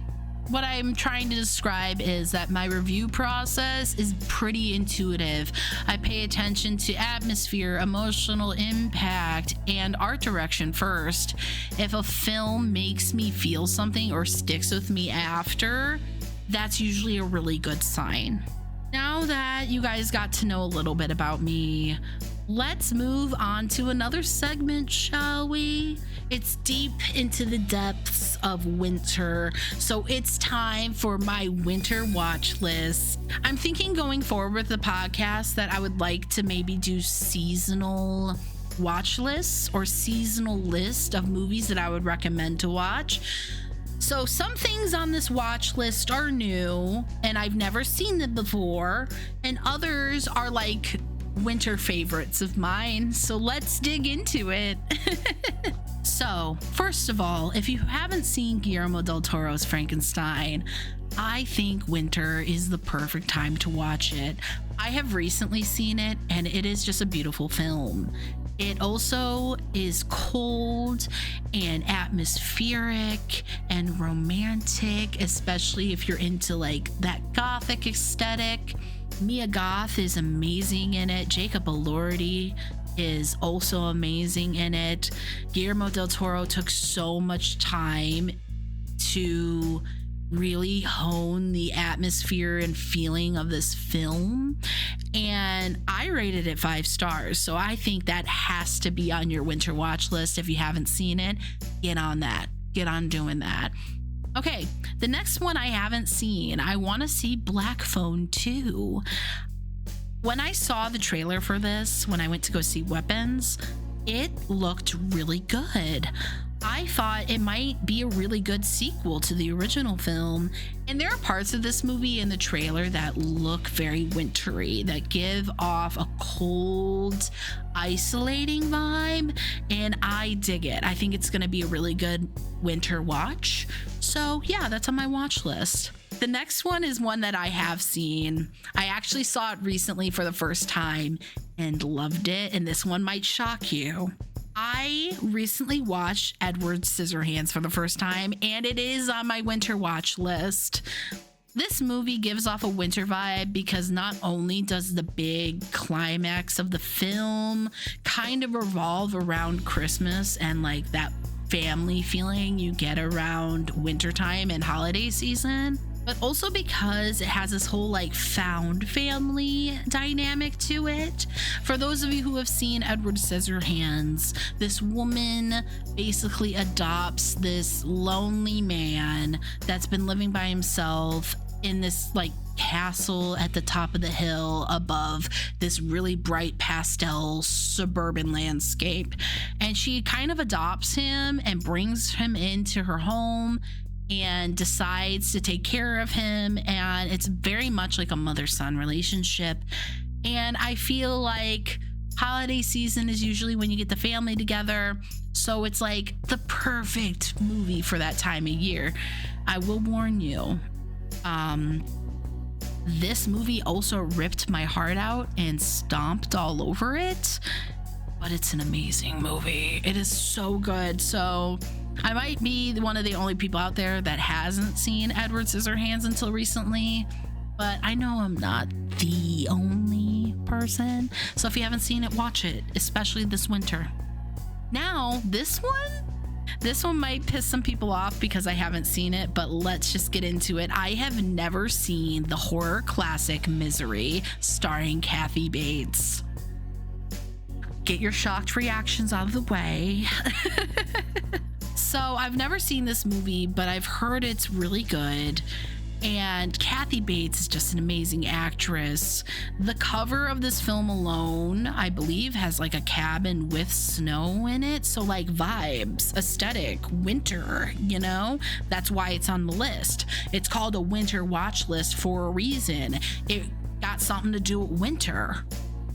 what I'm trying to describe is that my review process is pretty intuitive. I pay attention to atmosphere, emotional impact, and art direction first. If a film makes me feel something or sticks with me after, that's usually a really good sign. Now that you guys got to know a little bit about me, let's move on to another segment, shall we? It's deep into the depths of winter, so it's time for my winter watch list. I'm thinking going forward with the podcast that I would like to maybe do seasonal watch lists or seasonal list of movies that I would recommend to watch. So some things on this watch list are new and I've never seen them before, and others are like winter favorites of mine. So let's dig into it. So first of all, if you haven't seen Guillermo del Toro's Frankenstein, I think winter is the perfect time to watch it. I have recently seen it, and it is just a beautiful film. It also is cold and atmospheric and romantic, especially if you're into like that gothic aesthetic. Mia Goth is amazing in it. Jacob Elordi is also amazing in it. Guillermo del Toro took so much time to really hone the atmosphere and feeling of this film, and I rated it 5 stars, so I think that has to be on your winter watch list. If you haven't seen it, get on doing that. Okay, the next one I haven't seen, I want to see Black Phone 2. When I saw the trailer for this, when I went to go see Weapons, it looked really good. I thought it might be a really good sequel to the original film. And there are parts of this movie in the trailer that look very wintry, that give off a cold, isolating vibe. And I dig it. I think it's going to be a really good winter watch. So yeah, that's on my watch list. The next one is one that I have seen. I actually saw it recently for the first time and loved it. And this one might shock you. I recently watched Edward Scissorhands for the first time, and it is on my winter watch list. This movie gives off a winter vibe because not only does the big climax of the film kind of revolve around Christmas and like that family feeling you get around wintertime and holiday season, but also because it has this whole like found family dynamic to it. For those of you who have seen Edward Scissorhands, this woman basically adopts this lonely man that's been living by himself in this like castle at the top of the hill above this really bright pastel suburban landscape. And she kind of adopts him and brings him into her home and decides to take care of him. And it's very much like a mother-son relationship. And I feel like holiday season is usually when you get the family together. So it's like the perfect movie for that time of year. I will warn you, this movie also ripped my heart out and stomped all over it. But it's an amazing movie. It is so good. So I might be one of the only people out there that hasn't seen Edward Scissorhands until recently, but I know I'm not the only person. So if you haven't seen it, watch it, especially this winter. Now, this one might piss some people off because I haven't seen it, but let's just get into it. I have never seen the horror classic Misery starring Kathy Bates. Get your shocked reactions out of the way. So I've never seen this movie, but I've heard it's really good. And Kathy Bates is just an amazing actress. The cover of this film alone, I believe, has like a cabin with snow in it. So like vibes, aesthetic, winter, you know? That's why it's on the list. It's called a winter watch list for a reason. It got something to do with winter.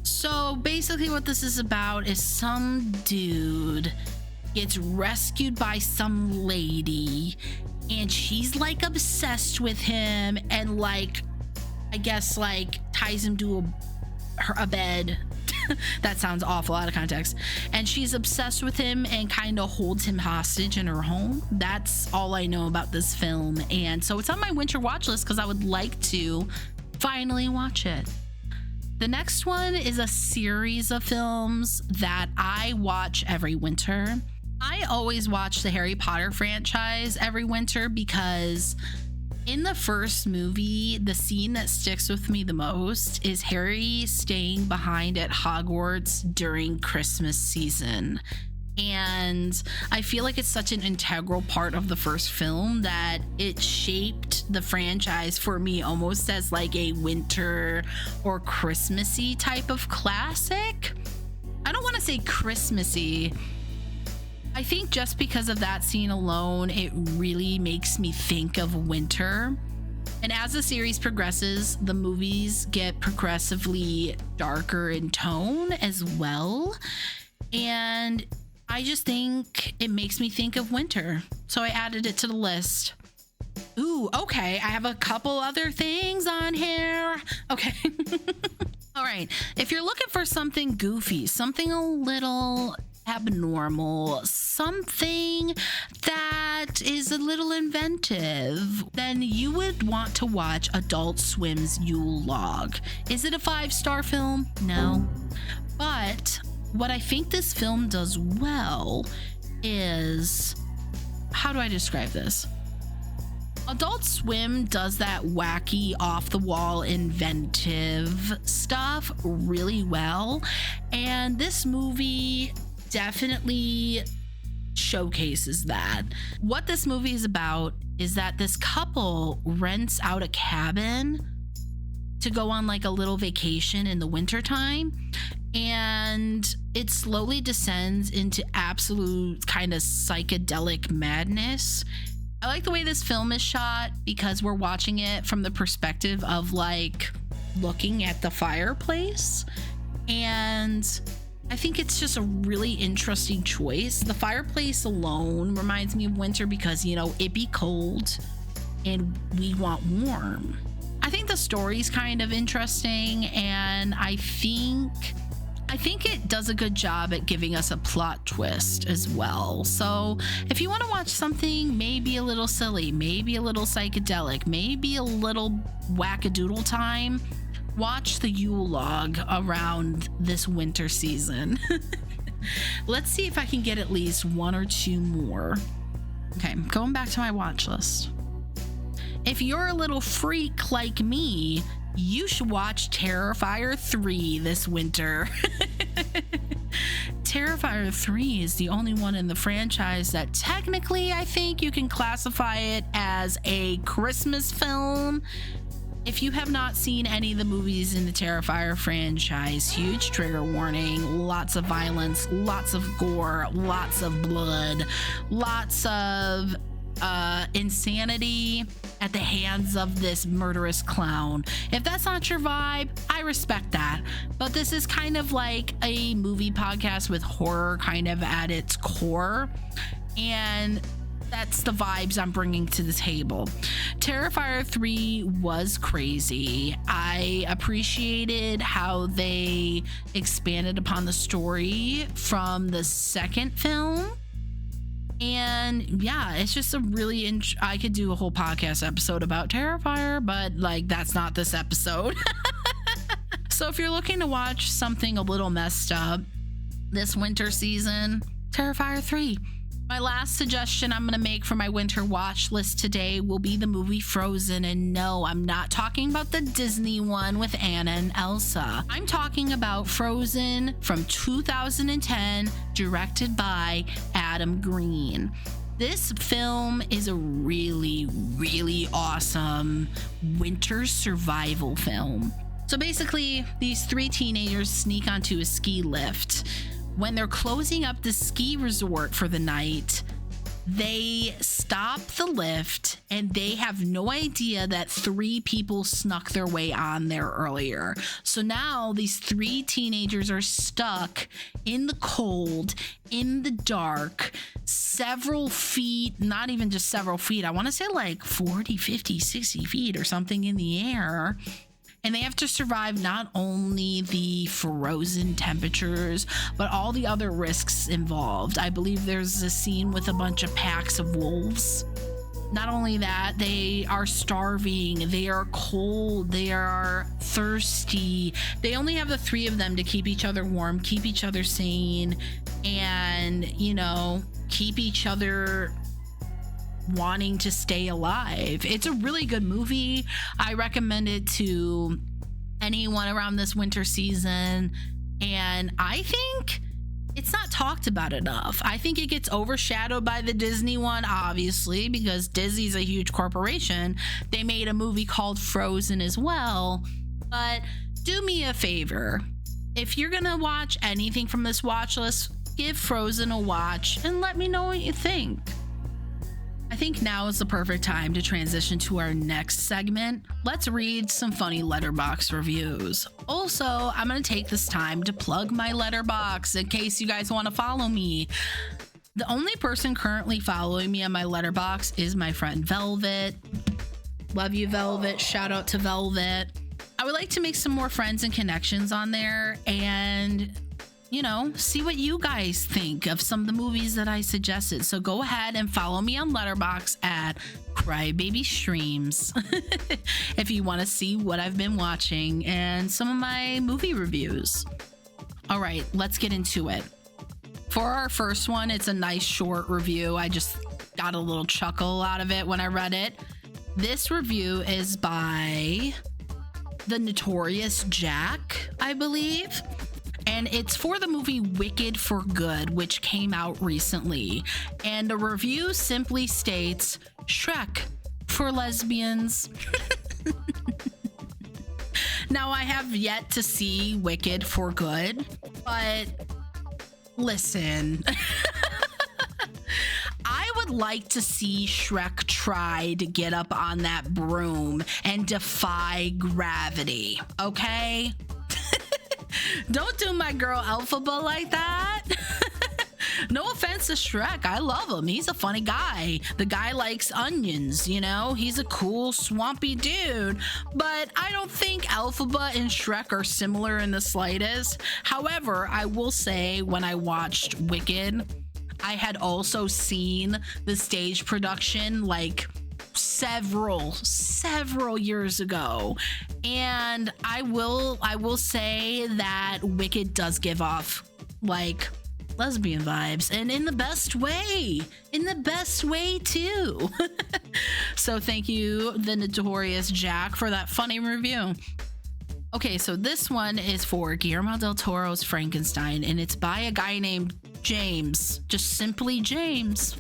So basically what this is about is some dude gets rescued by some lady and she's like obsessed with him and like, I guess like ties him to a bed. That sounds awful out of context. And she's obsessed with him and kind of holds him hostage in her home. That's all I know about this film. And so it's on my winter watch list because I would like to finally watch it. The next one is a series of films that I watch every winter. I always watch the Harry Potter franchise every winter because in the first movie, the scene that sticks with me the most is Harry staying behind at Hogwarts during Christmas season. And I feel like it's such an integral part of the first film that it shaped the franchise for me almost as like a winter or Christmassy type of classic. I don't want to say Christmassy. I think just because of that scene alone, it really makes me think of winter. And as the series progresses, the movies get progressively darker in tone as well. And I just think it makes me think of winter. So I added it to the list. Ooh, okay. I have a couple other things on here. Okay. All right. If you're looking for something goofy, something a little abnormal, something that is a little inventive, then you would want to watch Adult Swim's Yule Log. Is it a 5-star film? No. But what I think this film does well is, how do I describe this? Adult Swim does that wacky, off-the-wall, inventive stuff really well. And this movie definitely showcases that. What this movie is about is that this couple rents out a cabin to go on like a little vacation in the wintertime. and it slowly descends into absolute kind of psychedelic madness. I like the way this film is shot because we're watching it from the perspective of like looking at the fireplace, and I think it's just a really interesting choice. The fireplace alone reminds me of winter because, you know, it be cold and we want warm. I think the story's kind of interesting, and I think it does a good job at giving us a plot twist as well. So if you want to watch something maybe a little silly, maybe a little psychedelic, maybe a little wackadoodle time, watch the Yule log around this winter season. Let's see if I can get at least one or two more. Okay, going back to my watch list. If you're a little freak like me, you should watch Terrifier 3 this winter. Terrifier 3 is the only one in the franchise that technically I think you can classify it as a Christmas film. If you have not seen any of the movies in the Terrifier franchise, huge trigger warning, lots of violence, lots of gore, lots of blood, lots of insanity at the hands of this murderous clown. If that's not your vibe, I respect that. But this is kind of like a movie podcast with horror kind of at its core. And that's the vibes I'm bringing to the table. Terrifier 3 was crazy. I appreciated how they expanded upon the story from the second film. And yeah, it's just a really I could do a whole podcast episode about Terrifier, but like that's not this episode. So if you're looking to watch something a little messed up this winter season, Terrifier 3. My last suggestion I'm going to make for my winter watch list today will be the movie Frozen. And no, I'm not talking about the Disney one with Anna and Elsa. I'm talking about Frozen from 2010, directed by Adam Green. This film is a really, really awesome winter survival film. So basically, these three teenagers sneak onto a ski lift. When they're closing up the ski resort for the night, they stop the lift and they have no idea that three people snuck their way on there earlier. So now these three teenagers are stuck in the cold, in the dark, several feet, not even just several feet. I want to say like 40, 50, 60 feet or something in the air. And they have to survive not only the frozen temperatures, but all the other risks involved. I believe there's a scene with a bunch of packs of wolves. Not only that, they are starving, they are cold, they are thirsty. They only have the three of them to keep each other warm, keep each other sane, and, you know, keep each other wanting to stay alive. It's a really good movie. I recommend it to anyone around this winter season, and I think it's not talked about enough. I think it gets overshadowed by the Disney one, obviously, because Disney's a huge corporation. They made a movie called Frozen as well. But do me a favor. If you're gonna watch anything from this watch list, give Frozen a watch and let me know what you think. I think now is the perfect time to transition to our next segment. Let's read some funny Letterboxd reviews. Also, I'm going to take this time to plug my Letterboxd in case you guys want to follow me. The only person currently following me on my Letterboxd is my friend Velvet. Love you, Velvet. Shout out to Velvet. I would like to make some more friends and connections on there and, you know, see what you guys think of some of the movies that I suggested. So go ahead and follow me on Letterboxd at Crybaby Streams if you want to see what I've been watching and some of my movie reviews. All right, let's get into it. For our first one, it's a nice short review. I just got a little chuckle out of it when I read it. This review is by the Notorious Jack, I believe. And it's for the movie Wicked for Good, which came out recently. And the review simply states, Shrek for lesbians. Now, I have yet to see Wicked for good, but listen. I would like to see Shrek try to get up on that broom and defy gravity, okay? Don't do my girl Elphaba like that. No offense to Shrek. I love him. He's a funny guy. The guy likes onions, you know? He's a cool, swampy dude. But I don't think Elphaba and Shrek are similar in the slightest. However, I will say when I watched Wicked, I had also seen the stage production like several years ago, and I will say that Wicked does give off like lesbian vibes, and in the best way too. So thank you, the notorious Jack, for that funny review. Okay, so this one is for Guillermo del Toro's Frankenstein, and it's by a guy named James, just simply James.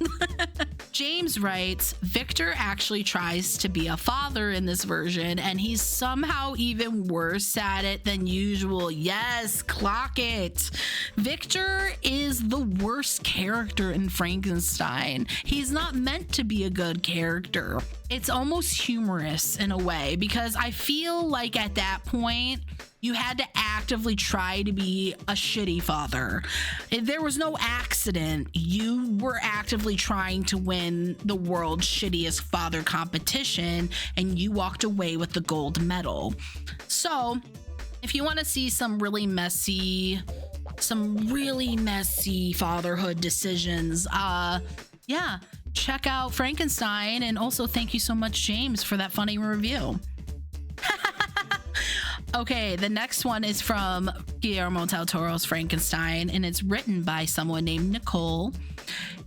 James writes, Victor actually tries to be a father in this version, and he's somehow even worse at it than usual. Yes, clock it. Victor is the worst character in Frankenstein. He's not meant to be a good character. It's almost humorous in a way, because I feel like at that point, you had to actively try to be a shitty father. If there was no accident, you were actively trying to win the world's shittiest father competition, and you walked away with the gold medal. So, if you want to see some really messy fatherhood decisions, check out Frankenstein. And also thank you so much, James, for that funny review. Okay, the next one is from Guillermo del Toro's Frankenstein, and it's written by someone named Nicole.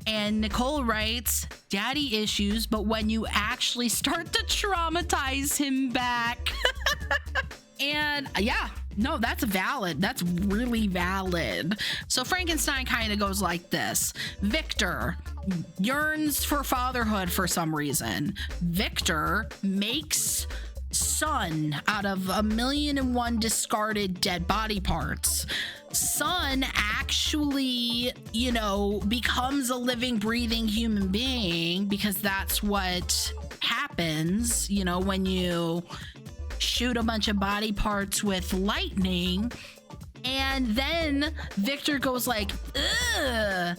And Nicole writes, daddy issues, but when you actually start to traumatize him back. And yeah, no, that's valid. That's really valid. So Frankenstein kind of goes like this. Victor yearns for fatherhood for some reason. Victor makes son out of 1,000,001 discarded dead body parts. Son actually, becomes a living, breathing human being, because that's what happens, when you shoot a bunch of body parts with lightning. And then Victor goes like, ugh,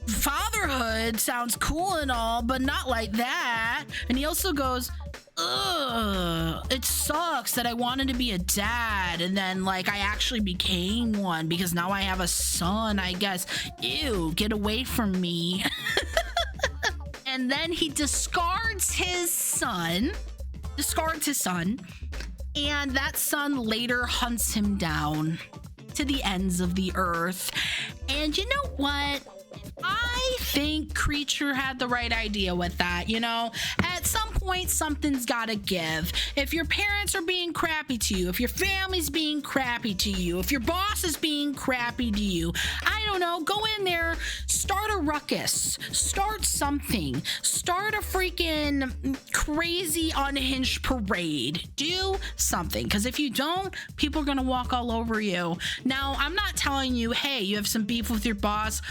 fatherhood sounds cool and all, but not like that. And he also goes, ugh, it sucks that I wanted to be a dad, and then I actually became one because now I have a son, I guess. Ew, get away from me. And then he discards his son, and that son later hunts him down to the ends of the earth. And you know what? I think Creature had the right idea with that. At some point, something's gotta give. If your parents are being crappy to you, if your family's being crappy to you, if your boss is being crappy to you, I don't know, go in there, start a ruckus, start something, start a freaking crazy unhinged parade, do something, because if you don't, people are gonna walk all over you. Now, I'm not telling you, hey, you have some beef with your boss,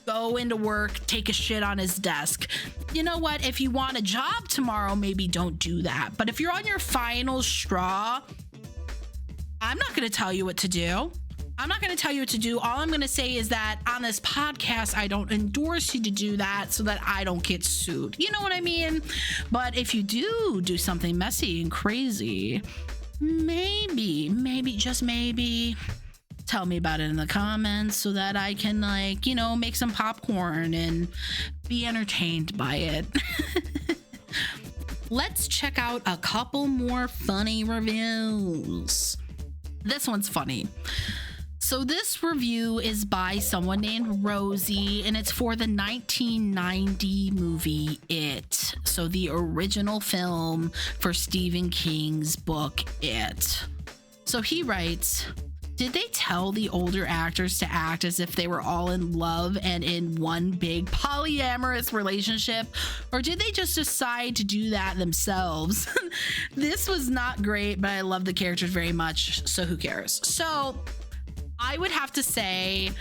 go into work, take a shit on his desk. You know what? If you want a job tomorrow, maybe don't do that. But if you're on your final straw, I'm not going to tell you what to do. All I'm going to say is that on this podcast, I don't endorse you to do that so that I don't get sued. You know what I mean? But if you do something messy and crazy, maybe, just maybe, tell me about it in the comments so that I can make some popcorn and be entertained by it. Let's check out a couple more funny reviews. This one's funny. So this review is by someone named Rosie, and it's for the 1990 movie It. So the original film for Stephen King's book It. So he writes, Did they tell the older actors to act as if they were all in love and in one big polyamorous relationship? Or did they just decide to do that themselves? This was not great, but I love the characters very much, so who cares? So I would have to say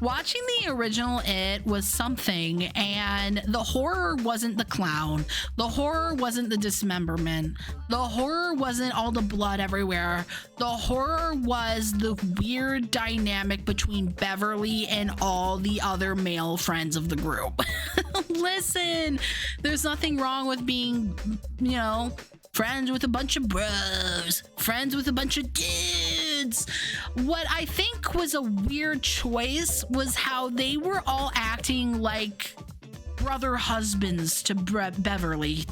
watching the original It was something, and the horror wasn't the clown. The horror wasn't the dismemberment. The horror wasn't all the blood everywhere. The horror was the weird dynamic between Beverly and all the other male friends of the group. Listen, there's nothing wrong with being, friends with a bunch of bros, friends with a bunch of dudes. What I think was a weird choice was how they were all acting like brother husbands to Beverly.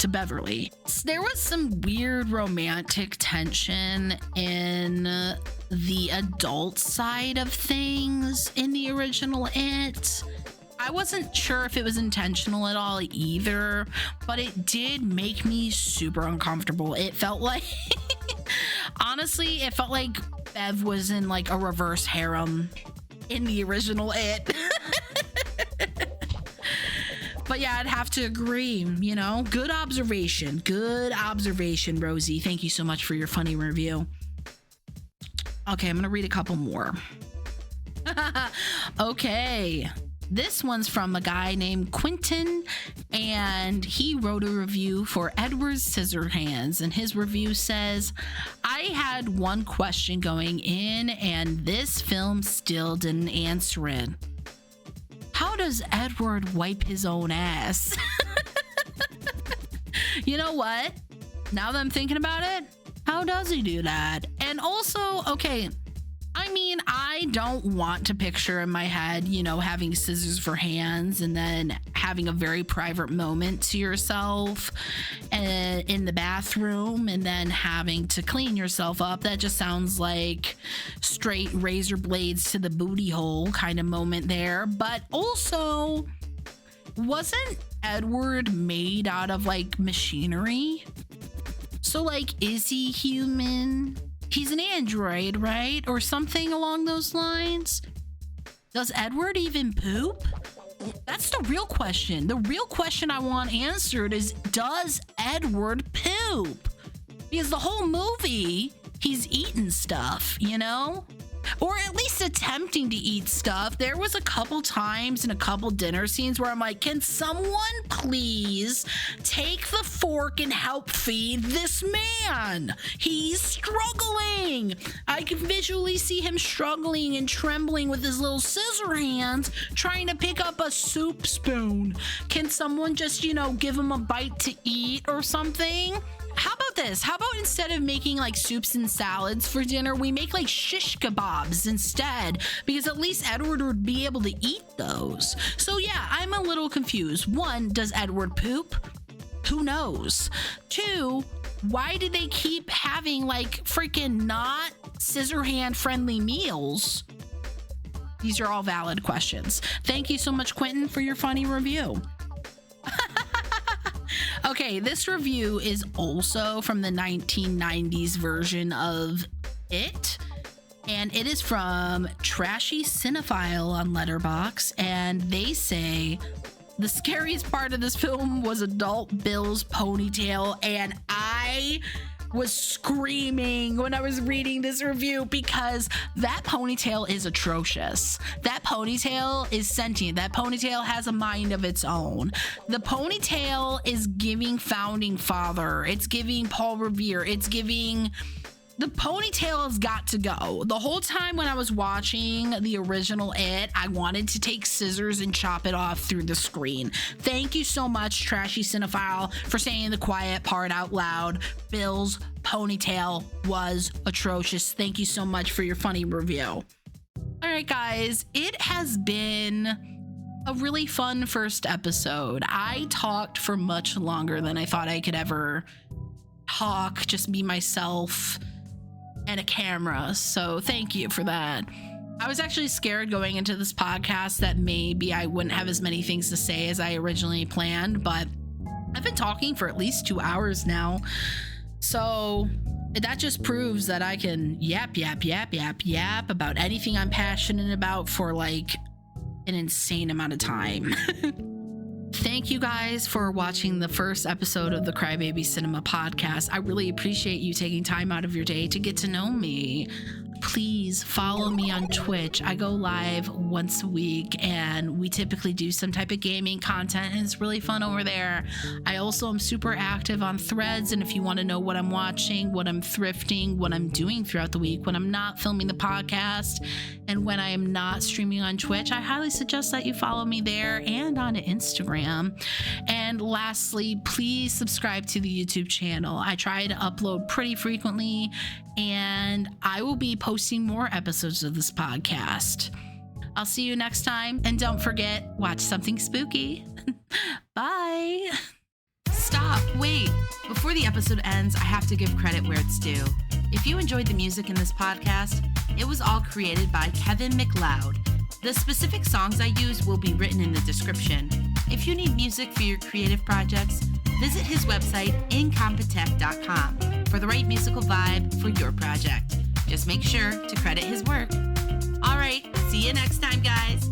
There was some weird romantic tension in the adult side of things in the original It. I wasn't sure if it was intentional at all either, but it did make me super uncomfortable. It felt like, honestly, it felt like Bev was in like a reverse harem in the original It. But yeah, I'd have to agree, Good observation, Rosie. Thank you so much for your funny review. Okay, I'm going to read a couple more. Okay. This one's from a guy named Quentin, and he wrote a review for Edward Scissorhands, and his review says, I had one question going in, and this film still didn't answer it. How does Edward wipe his own ass? You know what? Now that I'm thinking about it, how does he do that? And also, okay, I don't want to picture in my head, having scissors for hands and then having a very private moment to yourself in the bathroom and then having to clean yourself up. That just sounds like straight razor blades to the booty hole kind of moment there. But also, wasn't Edward made out of like machinery? So is he human? He's an android, right? Or something along those lines. Does Edward even poop? That's the real question. The real question I want answered is, does Edward poop? Because the whole movie, he's eating stuff, Or at least attempting to eat stuff. There was a couple times in a couple dinner scenes where I'm like, can someone please take the fork and help feed this man? He's struggling. I can visually see him struggling and trembling with his little scissor hands trying to pick up a soup spoon. Can someone just, give him a bite to eat or something? How about this? How about instead of making like soups and salads for dinner, we make like shish kebabs instead? Because at least Edward would be able to eat those. So yeah, I'm a little confused. 1, does Edward poop? Who knows? 2, why do they keep having like freaking not scissor hand friendly meals? These are all valid questions. Thank you so much, Quentin, for your funny review. Okay, this review is also from the 1990s version of It, and it is from Trashy Cinephile on Letterboxd, and they say, the scariest part of this film was adult Bill's ponytail, and I was screaming when I was reading this review because that ponytail is atrocious. That ponytail is sentient. That ponytail has a mind of its own. The ponytail is giving Founding Father. It's giving Paul Revere. It's giving... The ponytail has got to go. The whole time when I was watching the original It, I wanted to take scissors and chop it off through the screen. Thank you so much, Trashy Cinephile, for saying the quiet part out loud. Bill's ponytail was atrocious. Thank you so much for your funny review. All right, guys, it has been a really fun first episode. I talked for much longer than I thought I could ever talk, just be myself and a camera. So thank you for that. I was actually scared going into this podcast that maybe I wouldn't have as many things to say as I originally planned, but I've been talking for at least 2 hours now. So that just proves that I can yap about anything I'm passionate about for like an insane amount of time. Thank you guys for watching the first episode of the Crybaby Cinema Podcast. I really appreciate you taking time out of your day to get to know me. Please follow me on Twitch. I go live once a week and we typically do some type of gaming content and it's really fun over there. I also am super active on Threads, and if you want to know what I'm watching, what I'm thrifting, what I'm doing throughout the week when I'm not filming the podcast and when I am not streaming on Twitch, I highly suggest that you follow me there and on Instagram. And lastly, please subscribe to the YouTube channel. I try to upload pretty frequently and I will be posting more episodes of this podcast. I'll see you next time, and don't forget, watch something spooky. Bye. Stop, wait. Before the episode ends, I have to give credit where it's due. If you enjoyed the music in this podcast, it was all created by Kevin McLeod. The specific songs I use will be written in the description. If you need music for your creative projects, visit his website, incompetech.com, for the right musical vibe for your project. Just make sure to credit his work. All right, see you next time, guys.